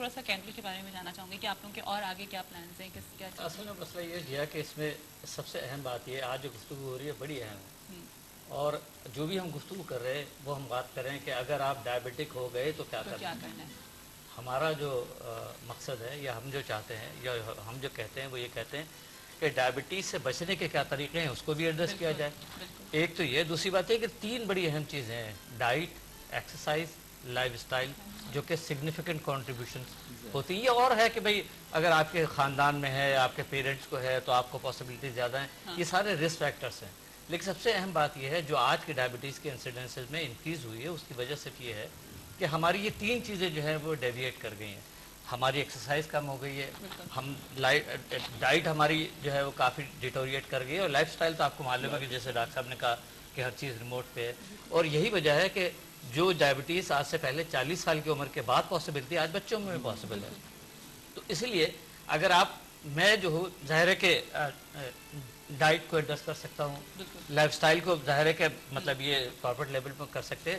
تھوڑا سا کینڈل کے بارے میں جاننا چاہوں گی کہ آپ لوگوں کے اور آگے کیا پلانز ہیں, کیا اصل میں مسئلہ یہ ہے کہ اس میں سب سے اہم بات یہ آج جو گفتگو ہو رہی ہے بڑی اہم ہے, اور جو بھی ہم گفتگو کر رہے ہیں وہ ہم بات کر رہے ہیں کہ اگر آپ ڈائبٹک ہو گئے تو کیا کرنا ہے. ہمارا جو مقصد ہے یا ہم جو چاہتے ہیں یا ہم جو کہتے ہیں وہ یہ کہتے ہیں کہ ڈائبٹیز سے بچنے کے کیا طریقے ہیں اس کو بھی ایڈریس کیا جائے. ایک تو یہ, دوسری بات ہے کہ 3 بڑی اہم چیزیں ہیں, ڈائٹ, ایکسرسائز, لائف اسٹائل, جو کہ سگنیفیکنٹ کنٹریبیوشنز ہوتی ہیں. یہ اور ہے کہ بھئی اگر آپ کے خاندان میں ہے, آپ کے پیرنٹس کو ہے تو آپ کو پاسبلٹی زیادہ ہیں, یہ سارے رسک فیکٹرز ہیں. لیکن سب سے اہم بات یہ ہے جو آج کے ڈائبٹیز کے انسیڈنسز میں انکریز ہوئی ہے اس کی وجہ صرف یہ ہے کہ ہماری یہ 3 چیزیں جو ہیں وہ ڈیویٹ کر گئی ہیں. ہماری ایکسرسائز کم ہو گئی ہے, ہم ڈائٹ ہماری جو ہے وہ کافی ڈیٹوریٹ کر گئی ہے, اور لائف اسٹائل تو آپ کو معلوم ہے کہ جیسے ڈاکٹر صاحب نے کہا کہ ہر چیز ریموٹ پہ ہے. اور یہی وجہ ہے کہ جو ڈائبٹیز آج سے پہلے 40 سال کی عمر کے بعد پاسبل تھی, آج بچوں میں بھی پاسبل ہے. تو اس لیے اگر آپ, میں جو ہوں ظاہر ہے کہ ڈائٹ کو ایڈجسٹ کر سکتا ہوں, لائف سٹائل کو ظاہر ہے کہ مطلب یہ کارپوریٹ لیول پر کر سکتے ہیں,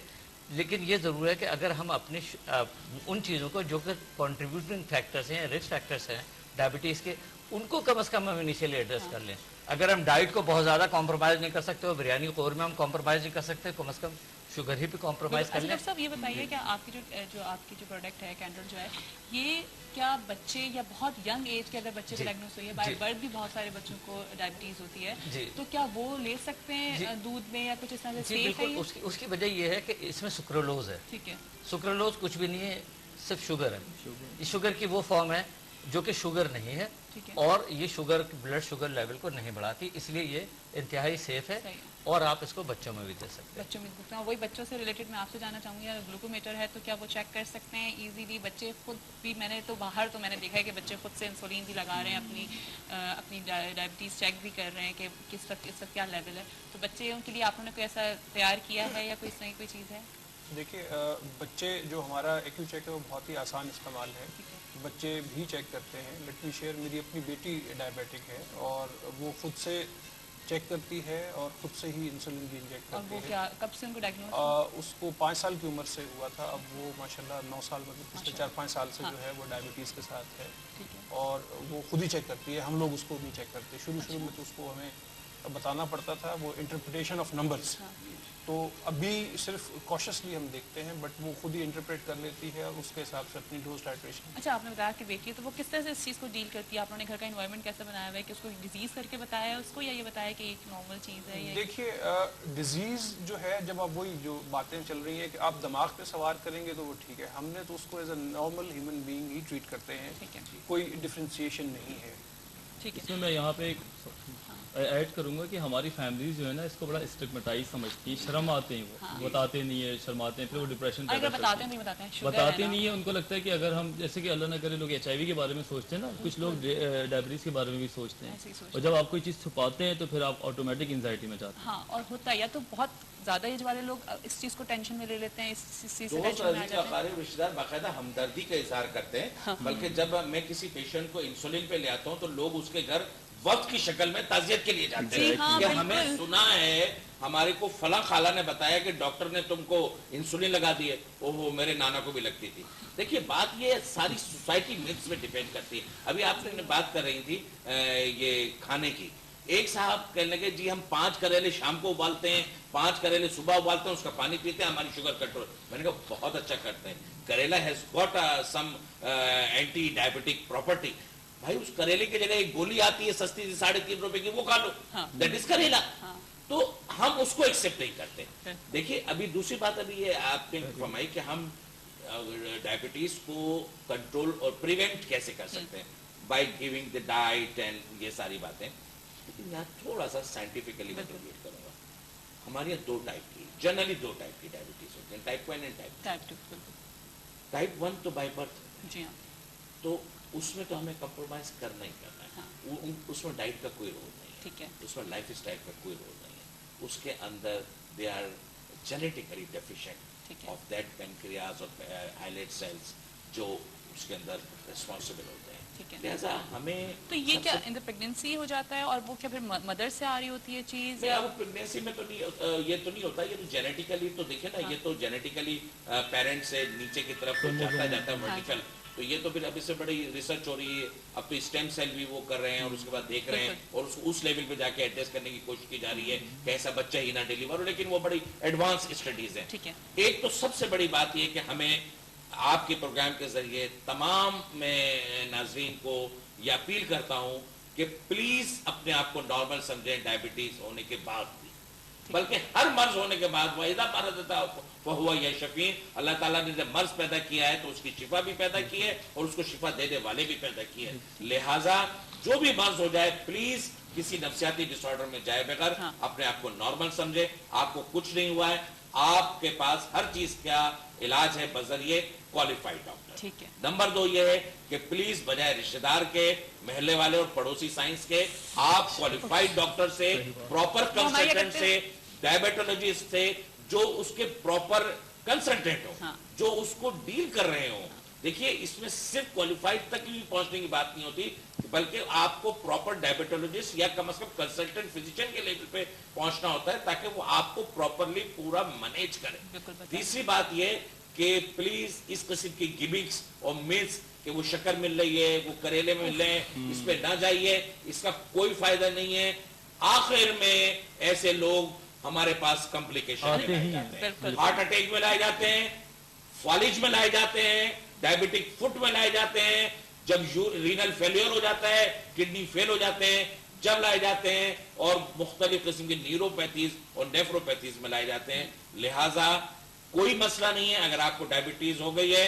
لیکن یہ ضرور ہے کہ اگر ہم اپنے ان چیزوں کو جو کہ کنٹریبیوٹنگ فیکٹرز ہیں, رسک فیکٹرز ہیں ڈائبٹیز کے, ان کو کم از کم ہم انیشیلی ایڈریس کر لیں. اگر ہم ڈائٹ کو بہت زیادہ کمپرومائز نہیں کر سکتے, اور بریانی قورمے ہم کمپرومائز نہیں کر سکتے, کم از کم شوگر ہی پہ کمپرومائز کر لیں. ڈاکٹر صاحب یہ بتائیے کہ آپ کی جو پروڈکٹ ہے کینڈل جو ہے, یہ کیا بچے یا بہت ینگ ایج کے اگر بچے کو ڈائگنوز ہوئی ہے, بائی برتھ بھی بہت سارے بچوں کو ڈائبٹیز ہوتی ہے, تو کیا وہ لے سکتے ہیں دودھ میں یا کچھ اس طرح سے؟ بالکل, اس کی وجہ یہ ہے کہ اس میں سکرولوز ہے. ٹھیک ہے, سکرولوز کچھ بھی نہیں ہے, صرف شوگر ہے. یہ شوگر کی وہ فارم ہے جو کہ شوگر نہیں ہے, اور یہ شوگر بلڈ شوگر لیول کو نہیں بڑھاتی, اس لیے یہ انتہائی سیف ہے, اور آپ اس کو بچوں میں بھی دے سکتے ہیں. بچوں میں دیکھتا ہوں, وہی بچوں سے ریلیٹڈ میں آپ سے جاننا چاہوں گی, گلوکومیٹر ہے تو کیا وہ چیک کر سکتے ہیں ایزیلی بچے خود بھی؟ میں نے تو باہر تو میں نے دیکھا ہے کہ بچے خود سے انسولین بھی لگا رہے ہیں, اپنی ڈائبٹیز چیک بھی کر رہے ہیں کہ کس وقت کیا لیول ہے. تو بچوں کے لیے آپ نے کوئی ایسا تیار کیا ہے یا کوئی اس طرح کی کوئی چیز ہے؟ دیکھیے, بچے جو ہمارا ایکیو چیک ہے وہ بہت ہی آسان استعمال ہے, بچے بھی چیک کرتے ہیں. لیٹ می شیئر, میری اپنی بیٹی ڈائبیٹک ہے اور وہ خود سے چیک کرتی ہے اور خود سے ہی انسولین بھی انجیکٹ کرتی ہے. اور وہ کیا, کب سے ان کو ڈائگنوز؟ اس کو 5 سال کی عمر سے ہوا تھا, اب وہ ماشاءاللہ 9 سال, مطلب پچھلے 4-5 سال سے جو ہے وہ ڈائبٹیز کے ساتھ ہے, اور وہ خود ہی چیک کرتی ہے, ہم لوگ اس کو نہیں چیک کرتے. شروع میں تو اس کو ہمیں بتانا پڑتا تھا, وہ انٹرپریٹیشن آف نمبرز, تو ابھی صرف کوشسلی ہم دیکھتے ہیں, بٹ وہ خود ہی انٹرپریٹ کر لیتی ہے اور اس کے حساب سے اپنی ڈوز ٹائٹریشن. اچھا, آپ نے بتایا کہ بیٹی ہے, تو وہ کس طرح سے اس چیز کو ڈیل کرتی ہے؟ آپ نے گھر کا انوائرمنٹ کیسا بنایا ہوا ہے کہ اس کو ڈیزیز کر کے بتایا ہے اس کو, یا یہ بتایا کہ ایک نارمل چیز ہے؟ دیکھیے, ڈیزیز جو ہے, جب آپ وہی جو باتیں چل رہی ہیں کہ آپ دماغ پہ سوار کریں گے تو وہ ٹھیک ہے, ہم نے تو اس کو as a normal human being ہی ٹریٹ کرتے ہیں, کوئی ڈفرینسیشن نہیں ہے. اس میں یہاں پہ ایک ایڈ کروں گا کہ ہماری فیملیز جو ہے نا اس کو بڑا اسٹگمیٹائز سمجھتی ہیں, شرم آتے ہیں, وہ بتاتے نہیں ہے, شرماتے ہیں, پھر وہ ڈپریشن بتاتے نہیں ہیں. ان کو لگتا ہے کہ اگر ہم, جیسے کہ اللہ نہ کرے لوگ ایچ آئی وی کے بارے میں سوچتے ہیں نا, کچھ لوگ ڈائبٹیز کے بارے میں بھی سوچتے ہیں, اور جب آپ کوئی چیز چھپاتے ہیں تو پھر آپ آٹومیٹک انزائٹی میں جاتے ہیں. ہاں, اور ہوتا ہے یا تو بہت زیادہ ایج والے لوگ اس چیز کو ٹینشن میں لے لیتے ہیں, اس چیز سے ٹینشن میں آ جاتے ہیں. رشتہ دار باقاعدہ ہمدردی کا اظہار کرتے ہیں, بلکہ جب میں کسی پیشنٹ کو انسولین پہ لے آتا ہوں تو لوگ اس کے گھر وقت کی شکل میں تعزیت کے لیے جاتے ہیں کہ ہمیں سنا ہے, ہمارے کو فلاں خالہ نے بتایا کہ ڈاکٹر نے تم کو انسولین لگا دی ہے, وہ میرے نانا کو بھی لگتی تھی. دیکھیے, بات یہ ساری سوسائٹی مکس میں ڈیپینڈ کرتی ہے. ابھی آپ نے بات کر رہی تھی یہ کھانے کی, ایک صاحب کہنے لگے جی ہم 5 کریلے شام کو ابالتے ہیں, 5 کریلے صبح ابالتے ہیں, اس کا پانی پیتے ہیں, ہماری شوگر کنٹرول. میں نے کہا بہت اچھا کرتے ہیں, karela has got some anti diabetic property. بھائی, اس کریلے کی جگہ ایک گولی آتی ہے سستی سی 3.5 روپے کی, وہ کھا لو, دیٹ از کریلا. تو ہم اس کو ایکسیپٹ نہیں کرتے. دیکھیے, ابھی دوسری بات ابھی یہ آپ نے فرمائی کہ ہم ڈائبٹیز کو کنٹرول اور پریونٹ کیسے کر سکتے ہیں, by giving the diet and یہ ساری باتیں. لیکن یہاں تھوڑا سا سائنٹیفکلی میں ڈیبیٹ کروں گا. ہمارے یہاں 2 ٹائپ کی, جنرلی 2 ٹائپ کی ڈائبٹیز ہوتی ہیں, ٹائپ 1 اینڈ ٹائپ 2. ٹائپ 1 تو بائی برتھ, تو اس میں تو ہمیں کمپرومائز کرنا ہی کرنا ہے. اس میں ڈائٹ کا کوئی رول نہیں ہے, اس میں لائف اسٹائل کا کوئی رول نہیں ہے. اس کے اندر they are genetically deficient of that pancreas اور آئلیٹ سیلز جو اس کے اندر ریسپانسبل ہوتے ہیں. لہٰذا ہمیں تو یہ کیا ان پریگنینسی ہو جاتا ہے, اور وہ کیا پھر مدر سے آ رہی ہوتی ہے چیز؟ پریگنینسی میں تو نہیں, یہ تو نہیں ہوتا, یہ تو جینیٹیکلی. تو دیکھیں نا, یہ تو جینیٹیکلی پیرنٹ سے نیچے کی طرف جاتا ہے ورٹیکل, تو یہ تو پھر اب اس سے بڑی ریسرچ ہو رہی ہے, اب تو اسٹیم سیل بھی وہ کر رہے ہیں اور اس کے بعد دیکھ رہے ہیں اور اس لیول پہ جا کے ایڈریس کرنے کی کوشش کی جا رہی ہے کہ ایسا بچہ ہی نہ ڈیلیور ہو, لیکن وہ بڑی ایڈوانس اسٹڈیز ہیں. ایک تو سب سے بڑی بات یہ کہ ہمیں آپ کے پروگرام کے ذریعے تمام میں ناظرین کو یہ اپیل کرتا ہوں کہ پلیز اپنے آپ کو نارمل سمجھیں ڈائبٹیز ہونے کے بعد بھی, بلکہ ہر مرض ہونے کے بعد وَإِذَا مَرِضْتُ فَهُوَ يَشْفِينِ, اللہ تعالیٰ نے جب مرض پیدا کیا ہے تو اس کی شفا بھی پیدا کی ہے اور اس کو شفا دینے والے بھی پیدا کیے ہیں. لہٰذا جو بھی مرض ہو جائے پلیز کسی نفسیاتی ڈس آرڈر میں جائے بغیر اپنے آپ کو نارمل سمجھے. آپ کو کچھ نہیں ہوا ہے, آپ کے پاس ہر چیز کا علاج ہے بذریعے کوالیفائڈ ڈاکٹر. نمبر 2 یہ ہے کہ پلیز بجائے رشتہ دار کے, محلے والے اور پڑوسی سائنس کے, آپ کوالیفائڈ ڈاکٹر سے, پراپر کنسلٹنٹ سے, ڈائبیٹولوجسٹ سے, جو اس کے پراپر کنسلٹنٹ ہو, جو اس کو ڈیل کر رہے ہوں. دیکھیے اس میں صرف کوالیفائڈ تک بھی پہنچنے کی بات نہیں ہوتی, بلکہ آپ کو پراپر ڈائبیٹولوجسٹ یا کم از کم کنسلٹنٹ فزیشین کے لیول پہ پہنچنا ہوتا ہے تاکہ وہ آپ کو پراپرلی پورا مینیج کرے. تیسری بات یہ کہ پلیز اس قسم کی گمکس اور میتھس کہ وہ شکر مل رہی ہے, وہ کریلے مل رہے ہیں, اس پہ نہ جائیے, اس کا کوئی فائدہ نہیں ہے. آخر میں ایسے لوگ ہمارے پاس کمپلیکیشن میں لائے جاتے ہیں, ہارٹ اٹیک میں لائے جاتے ہیں, فالج میں لائے جاتے ہیں, ڈائبٹک فٹ میں لائے جاتے ہیں, جب رینل فیلئر ہو جاتا ہے, کڈنی فیل ہو جاتے ہیں جب لائے جاتے ہیں, اور مختلف قسم کی نیوروپیتھیز اور نیفروپیتھیز میں لائے جاتے ہیں. لہٰذا کوئی مسئلہ نہیں ہے اگر آپ کو ڈائبٹیز ہو گئی ہے,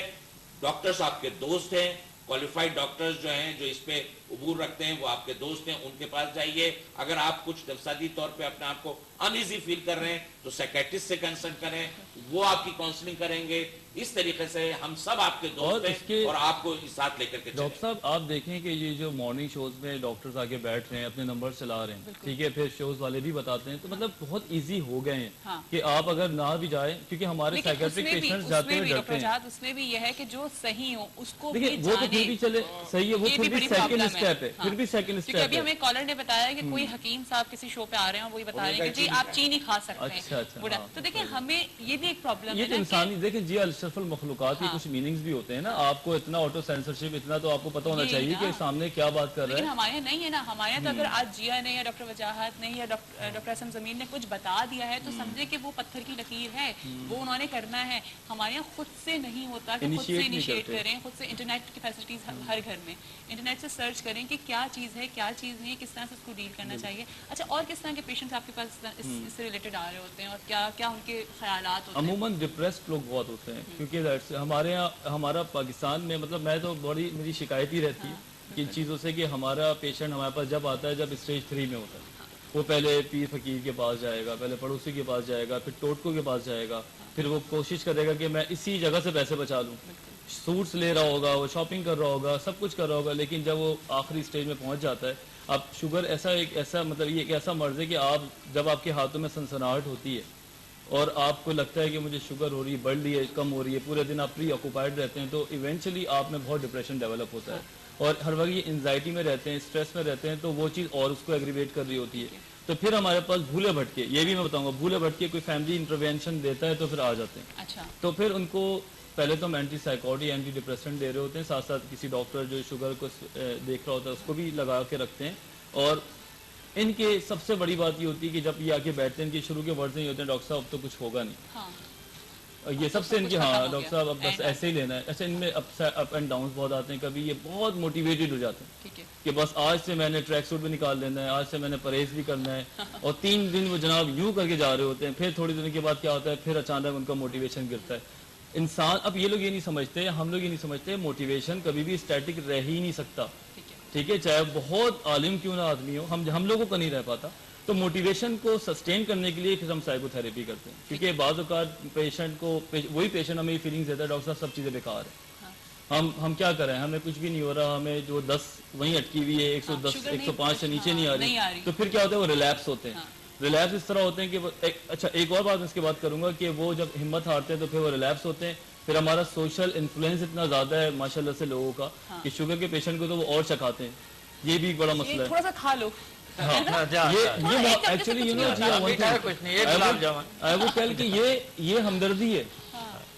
ڈاکٹرز آپ کے دوست ہیں, کوالیفائڈ ڈاکٹرز جو ہیں جو اس پہ عبور رکھتے ہیں وہ آپ کے دوست ہیں, ان کے پاس جائیے. اگر آپ کچھ نفسیاتی طور پہ اپنے آپ کو ان ایزی فیل کر رہے ہیں تو سائیکیٹرسٹ سے کنسلٹ کریں, وہ آپ کی کاؤنسلنگ کریں گے. اس طریقے سے ہم سب آپ کے دوست ہیں اور آپ کو ساتھ لے کر کے. ڈاکٹر صاحب آپ دیکھیں کہ یہ جو مارننگ شوز میں ڈاکٹرز آگے بیٹھ رہے ہیں, اپنے نمبر چلا رہے ہیں, ٹھیک ہے, پھر شوز والے بھی بتاتے ہیں, تو مطلب بہت ایزی ہو گئے ہیں کہ آپ اگر نہ بھی جائیں, کیونکہ ہمارے سائیکیٹرک پیشنٹس جاتے ہوئے ڈرتے ہیں. اس میں بھی یہ ہے کہ جو صحیح ہو اس کو دیکھیں وہ تو پھر بھی چلے صحیح ہے, وہ پھر بھی سیکنڈ اسٹیپ ہے, پھر بھی سیکنڈ اسٹیپ ہے. ابھی ہمیں کالر نے بتایا کہ کوئی حکیم صاحب کسی شو پہ آ رہے ہیں, وہی بتا رہے ہیں کہ جی آپ چینی کھا سکتے ہیں. تو دیکھیں ہمیں یہ بھی ایک پرابلم ہے, یہ تو انسانی, دیکھیں جی اشرف المخلوقات کی کچھ میننگز بھی ہوتے ہیں نا. آپ کو اتنا آٹو سینسرشپ اتنا تو آپ کو پتہ ہونا چاہیے کہ سامنے کیا بات کر رہا ہے. لیکن ہمارے نہیں ہے نا, ہمارے تو اگر آج جیا نے یا ڈاکٹر وجاہت نے یا ڈاکٹر اسم زمین نے کچھ بتا دیا ہے تو سمجھے کہ وہ پتھر کی لکیر ہے, وہ انہوں نے کرنا ہے. ہمارے یہاں خود سے نہیں ہوتا کہ خود سے انیشیٹ کریں, خود سے انٹرنیٹ کی فیسلٹیز ہر گھر میں, انٹرنیٹ سے سرچ کریں کہ کیا چیز ہے کیا چیز نہیں, کس طرح سے اس کو ڈیل کرنا چاہیے. اچھا, اور کس طرح کے پیشنٹس آپ کے پاس اس سے ریلیٹڈ آ رہے ہوتے ہیں اور کیا کیا ان کے خیالات ہوتے ہیں؟ عموماً ڈپریسڈ لوگ بہت ہوتے ہیں, کیونکہ ہمارے یہاں ہمارا پاکستان میں مطلب میں تو بڑی میری شکایت ہی رہتی ہے ان چیزوں سے کہ ہمارا پیشنٹ ہمارے پاس جب آتا ہے جب اسٹیج 3 میں ہوتا ہے, وہ پہلے پیر فقیر کے پاس جائے گا, پہلے پڑوسی کے پاس جائے گا, پھر ٹوٹکوں کے پاس جائے گا, پھر وہ کوشش کرے گا کہ میں اسی جگہ سے پیسے بچا لوں. سوٹس لے رہا ہوگا, وہ شاپنگ کر رہا ہوگا, سب کچھ کر رہا ہوگا, لیکن جب وہ آخری اسٹیج میں پہنچ جاتا ہے, اب شوگر ایسا مطلب یہ ایک ایسا مرض ہے کہ آپ جب آپ کے ہاتھوں میں سنسناہٹ ہوتی ہے اور آپ کو لگتا ہے کہ مجھے شوگر ہو رہی ہے, بڑھ رہی ہے, کم ہو رہی ہے, پورے دن آپ پری آکوپائڈ رہتے ہیں, تو ایونچولی آپ میں بہت ڈپریشن ڈیولپ ہوتا ہے اور ہر وقت یہ انزائٹی میں رہتے ہیں, اسٹریس میں رہتے ہیں, تو وہ چیز اور اس کو ایگریویٹ کر رہی ہوتی ہے. تو پھر ہمارے پاس بھولے بھٹکے, یہ بھی میں بتاؤں گا, بھولے بھٹکے کوئی فیملی انٹروینشن دیتا ہے تو پھر آ جاتے ہیں. اچھا, تو پھر ان کو پہلے تو ہم اینٹی سائیکوٹی اینٹی ڈپریسنٹ دے رہے ہوتے ہیں, ساتھ ساتھ کسی ڈاکٹر جو شوگر کو دیکھ رہا ہوتا ہے اس کو بھی لگا کے رکھتے ہیں. اور ان کے سب سے بڑی بات یہ ہوتی ہے کہ جب یہ آ کے بیٹھتے ہیں ان کے شروع کے ورڈز نہیں ہوتے ہیں, ڈاکٹر صاحب اب تو کچھ ہوگا نہیں, یہ سب سے ان کی ڈاکٹر صاحب اب بس ایسے ہی لینا ہے. اچھا, ان میں اپ اینڈ ڈاؤنس بہت آتے ہیں, کبھی یہ بہت موٹیویٹڈ ہو جاتے ہیں کہ بس آج سے میں نے ٹریک سوٹ بھی نکال لینا ہے, آج سے میں نے پرہیز بھی کرنا ہے, اور 3 دن وہ جناب یوں کر کے جا رہے ہوتے ہیں. پھر تھوڑی دن کے بعد کیا ہوتا ہے, پھر اچانک ان کا موٹیویشن گرتا ہے. انسان, اب یہ لوگ یہ نہیں سمجھتے, ہم لوگ یہ نہیں سمجھتے, موٹیویشن کبھی بھی اسٹیٹک رہ ہی نہیں سکتا, ٹھیک ہے, چاہے بہت عالم کیوں نہ آدمی ہو, ہم لوگوں کا نہیں رہ پاتا. تو موٹیویشن کو سسٹین کرنے کے لیے پھر ہم سائیکو تھراپی کرتے ہیں, کیونکہ بعض اوقات پیشنٹ کو وہی پیشنٹ ہمیں یہ فیلنگز دیتا ہے, ڈاکٹر صاحب سب چیزیں بیکار ہیں, ہم کیا کریں, ہمیں کچھ بھی نہیں ہو رہا, ہمیں جو 10 وہیں اٹکی ہوئی ہے, 110 105 سے نیچے نہیں آ رہی, تو پھر کیا ہوتا ہے, وہ ریلیپس ہوتے ہیں. ریلیپس اس طرح ہوتے ہیں کہ وہ اچھا, ایک اور بات اس کے بعد کروں گا کہ وہ جب ہمت ہارتے ہیں تو پھر وہ ریلیپس ہوتے ہیں. پھر ہمارا سوشل انفلوئنس اتنا زیادہ ہے ماشاءاللہ سے لوگوں کا کہ شوگر کے پیشنٹ کو تو وہ اور چکھاتے ہیں, یہ بھی ایک بڑا مسئلہ ہے. تھوڑا سا کھا لو, ایکچولی یہ ہمدردی ہے,